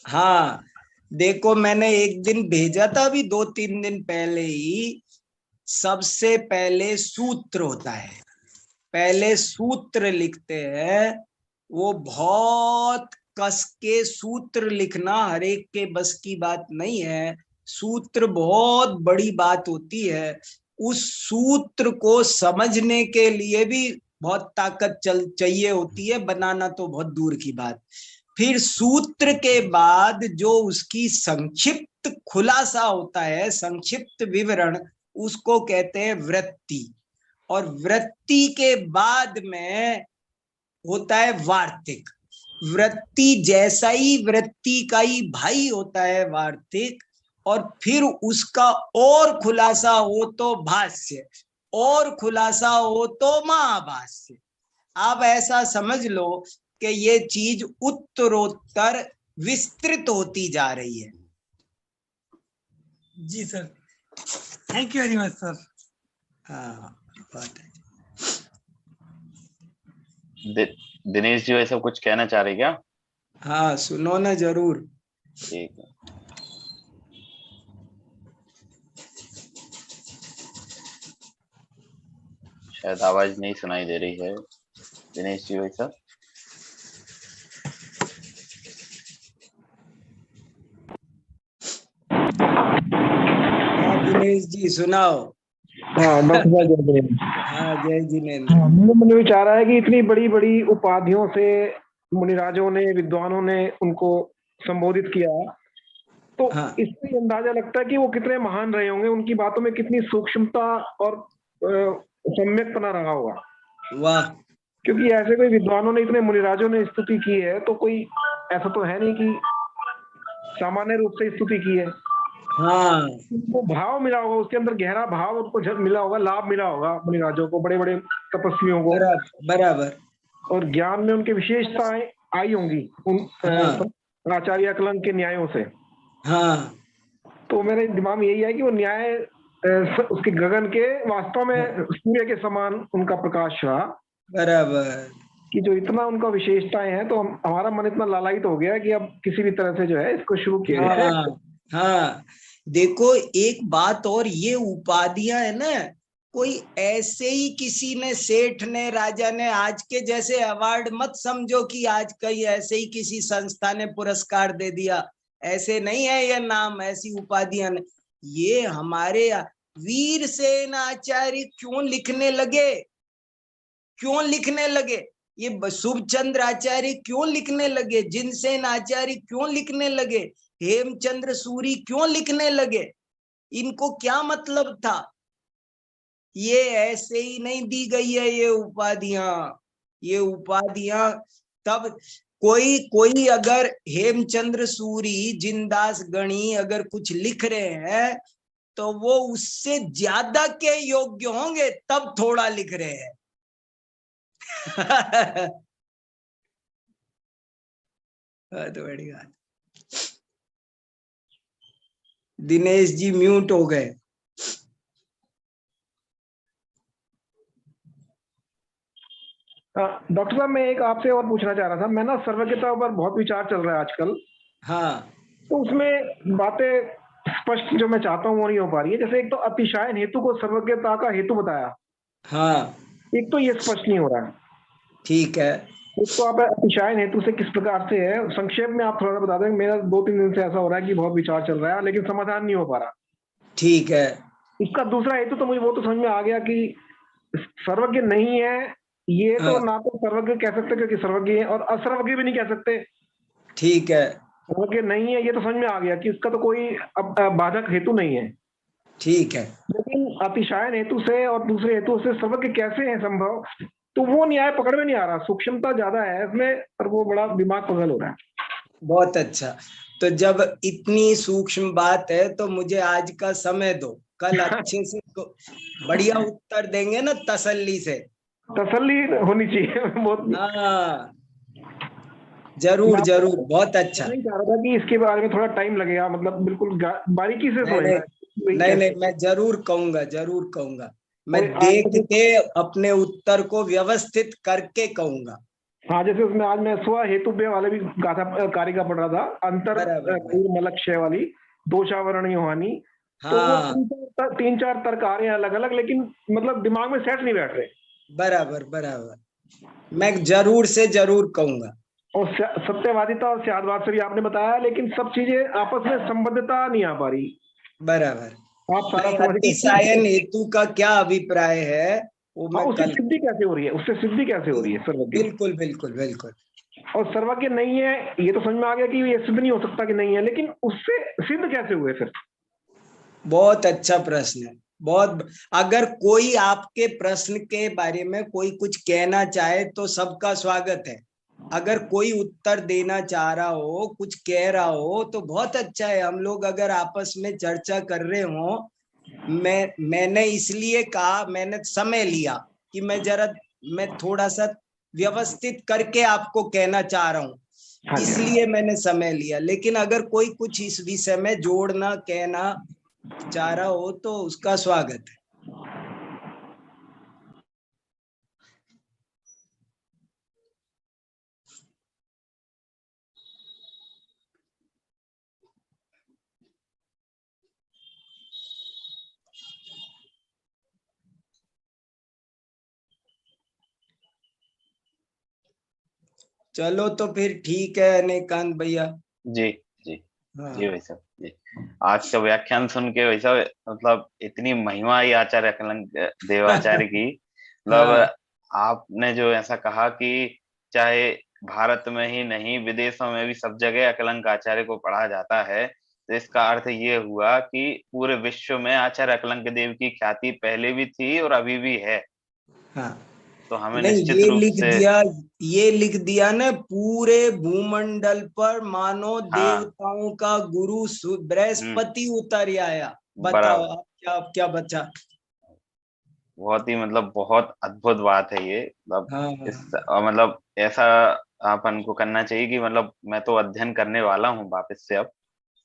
हाँ देखो, मैंने एक दिन भेजा था, अभी 2-3 दिन पहले ही। सबसे पहले सूत्र होता है, पहले सूत्र लिखते हैं। वो बहुत कस के सूत्र लिखना हर एक के बस की बात नहीं है। सूत्र बहुत बड़ी बात होती है। उस सूत्र को समझने के लिए भी बहुत ताकत चाहिए होती है, बनाना तो बहुत दूर की बात। फिर सूत्र के बाद जो उसकी संक्षिप्त खुलासा होता है, संक्षिप्त विवरण, उसको कहते हैं वृत्ति। और वृत्ति के बाद में होता है वार्तिक। वृत्ति जैसा ही वृत्ति का ही भाई होता है वार्तिक, और फिर उसका और खुलासा हो तो भाष्य, और खुलासा हो तो महाभाष्य। आप ऐसा समझ लो कि ये चीज उत्तरोत्तर विस्तृत होती जा रही है। जी sir, thank you very much sir. हाँ, बात है। दिनेश जी वैसा कुछ कहना चाह रहे क्या? हाँ, सुनो ना जरूर। ठीक है। शायद आवाज नहीं सुनाई दे रही है दिनेश जी वैसा। हाँ दिनेश जी सुनाओ। हाँ डॉक्टर साहब जय जिनेंद्र। हाँ जय जिनेंद्र। हाँ, मेरे मन में विचार आया कि इतनी बड़ी बड़ी उपाधियों से मुनिराजों ने, विद्वानों ने उनको संबोधित किया, तो हाँ। इससे अंदाजा लगता है कि वो कितने महान रहे होंगे, उनकी बातों में कितनी सूक्ष्मता और सम्यकपना रहा होगा। वाह। क्योंकि ऐसे कोई विद्वानों ने, इतने मुनिराजों ने स्तुति की है, तो कोई ऐसा तो है नहीं कि सामान्य रूप से स्तुति की है। हाँ, वो भाव मिला होगा, उसके अंदर गहरा भाव उनको मिला होगा, लाभ मिला होगा मुनिराजों को, बड़े बड़े तपस्वियों को। बराबर। और ज्ञान में उनकी विशेषताएं आई होंगी उन आचार्य अकलंग के न्यायों से। हाँ। तो मेरे दिमाग में यही है कि वो न्याय उसके गगन के वास्तव में सूर्य के समान उनका प्रकाश रहा। बराबर। कि जो इतना उनका विशेषताएं हैं, तो हमारा मन इतना लालायित हो गया कि अब किसी भी तरह से जो है इसको शुरू किया जाए। हाँ, देखो एक बात और, ये उपाधियां है ना, कोई ऐसे ही किसी ने, सेठ ने, राजा ने, आज के जैसे अवार्ड मत समझो कि आज कहीं ऐसे ही किसी संस्था ने पुरस्कार दे दिया, ऐसे नहीं है ये नाम, ऐसी उपाधियां ने। ये हमारे वीर सेन आचार्य क्यों लिखने लगे, क्यों लिखने लगे, ये शुभचंद्र आचार्य क्यों लिखने लगे, जिनसेन आचार्य क्यों लिखने लगे, हेमचंद्र सूरी क्यों लिखने लगे, इनको क्या मतलब था? ये ऐसे ही नहीं दी गई है ये उपाधियां। ये उपाधियां तब कोई अगर हेमचंद्र सूरी, जिनदास गणी अगर कुछ लिख रहे हैं तो वो उससे ज्यादा के योग्य होंगे, तब थोड़ा लिख रहे हैं। तो बड़ी बात। दिनेश जी म्यूट हो गए। डॉक्टर साहब, मैं एक आपसे और पूछना चाह रहा था। मैं ना सर्वज्ञता पर बहुत विचार चल रहा है आजकल। हाँ। तो उसमें बातें स्पष्ट जो मैं चाहता हूँ वो नहीं हो पा रही है। जैसे एक तो अतिशायन हेतु को सर्वज्ञता का हेतु बताया। हाँ। एक तो ये स्पष्ट नहीं हो रहा है। ठीक है। एक तो आप अतिशायन हेतु से किस प्रकार से है, संक्षेप में आप थोड़ा बता दें। मेरा 2-3 दिन से ऐसा हो रहा है कि बहुत विचार चल रहा है लेकिन समाधान नहीं हो पा रहा। ठीक है। इसका दूसरा हेतु तो मुझे वो तो समझ में आ गया कि सर्वज्ञ नहीं है, ये तो ना तो सर्वज्ञ कह सकते क्योंकि सर्वज्ञ है, और असर्वज्ञ भी नहीं कह सकते। ठीक है। सर्वज्ञ नहीं है, ये तो समझ में आ गया कि इसका तो कोई बाधक हेतु नहीं है। ठीक है। लेकिन अतिशायन हेतु से और दूसरे हेतु से सर्वज्ञ कैसे है संभव, तो वो न्याय पकड़ में नहीं आ रहा। सूक्ष्मता ज्यादा है इसमें, और वो बड़ा दिमाग पजल हो रहा है। बहुत अच्छा। तो जब इतनी सूक्ष्म बात है तो मुझे आज का समय दो, कल अच्छे से तो बढ़िया उत्तर देंगे ना, तसल्ली से। तसल्ली होनी चाहिए बहुत। हाँ जरूर जरूर, बहुत अच्छा। नहीं चाह रहा था कि इसके बारे में थोड़ा टाइम लगेगा, मतलब बिल्कुल बारीकी से नहीं, नहीं, मैं जरूर कहूंगा, जरूर कहूंगा। मैं देख के अपने उत्तर को व्यवस्थित करके कहूंगा। हाँ, जैसे उसमें आज मैं स्व हेतुभ्य वाले भी गाथा कारिका पढ़ रहा था, अंतर मलक्षय वाली, दोषावरण हानि। हाँ। तो 3-4 तर्क आ रहे हैं अलग अलग, लेकिन मतलब दिमाग में सेट नहीं बैठ रहे। बराबर बराबर, मैं जरूर से जरूर कहूंगा। और सत्यवादिता और स्यादवाद से भी आपने बताया, लेकिन सब चीजें आपस में संबद्धता नहीं आ पा रही। बराबर। आप सारा अतिशायन हेतु का क्या अभिप्राय है वो मैं उससे सिद्धि कैसे हो रही है, उससे सिद्धि कैसे हो रही है सर्वज्ञ? बिल्कुल बिल्कुल बिल्कुल। और सर्वज्ञ नहीं है ये तो समझ में आ गया कि ये सिद्ध नहीं हो सकता कि नहीं है, लेकिन उससे सिद्ध कैसे हुए फिर? बहुत अच्छा प्रश्न है। बहुत, अगर कोई आपके प्रश्न के बारे में कोई कुछ कहना चाहे तो सबका स्वागत है। अगर कोई उत्तर देना चाह रहा हो, कुछ कह रहा हो तो बहुत अच्छा है। हम लोग अगर आपस में चर्चा कर रहे हो, मैंने इसलिए कहा, मैंने समय लिया कि मैं थोड़ा सा व्यवस्थित करके आपको कहना चाह रहा हूँ, इसलिए मैंने समय लिया। लेकिन अगर कोई कुछ इस विषय में जोड़ना कहना चाह रहा हो तो उसका स्वागत है। चलो तो फिर ठीक है अनेकांत भैया। जी जी हाँ। जी भाई साहब जी। आज का व्याख्यान सुन के भाई साहब मतलब इतनी महिमा आई आचार्य अकलंक देवाचार्य की। मतलब आपने जो ऐसा कहा कि चाहे भारत में ही नहीं विदेशों में भी सब जगह अकलंक आचार्य को पढ़ा जाता है, तो इसका अर्थ ये हुआ कि पूरे विश्व में आचार्य अकलंक देव की ख्याति पहले भी थी और अभी भी है। हाँ। तो हमें नहीं, निश्चित रूप से ये लिख दिया ना, पूरे भूमंडल पर मानो देवताओं का गुरु बृहस्पति उतर आया। बताओ आप क्या बचा? बहुत ही मतलब बहुत अद्भुत बात है ये। मतलब ऐसा अपन को करना चाहिए कि मतलब मैं तो अध्ययन करने वाला हूँ वापस से अब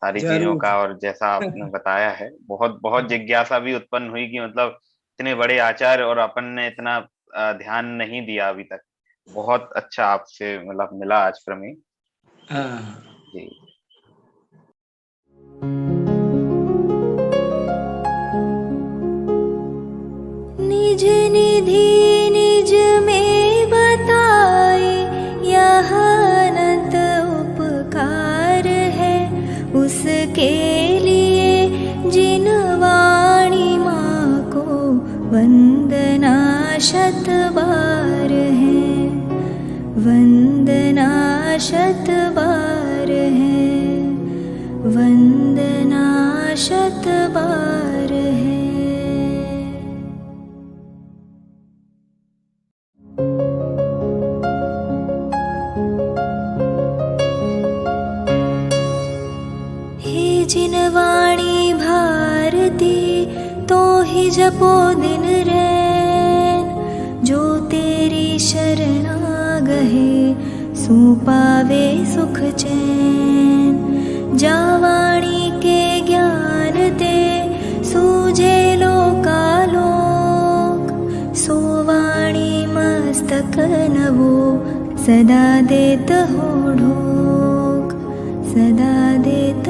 सारी चीजों का, और जैसा आपने बताया है बहुत बहुत जिज्ञासा भी उत्पन्न हुई कि मतलब इतने बड़े आचार्य और अपन ने इतना ध्यान नहीं दिया अभी तक। बहुत अच्छा आपसे मतलब मिला आज प्रमेय। जी। निज निधि निज में बताए, यह अनंत उपकार है उसके लिए जिन वाणी माँ को वंदना शत बार है, वंदना शत बार है, वंदना शत बार है। हे जिन वाणी भारती तो ही जपो दिन रैन, जो तेरी शरणा गहे सो पावे सुख चैन। जा वाणी के ज्ञान ते सूझे लोकालोक, सो वाणी मस्तक नवो सदा देत हो ढोक, सदा देत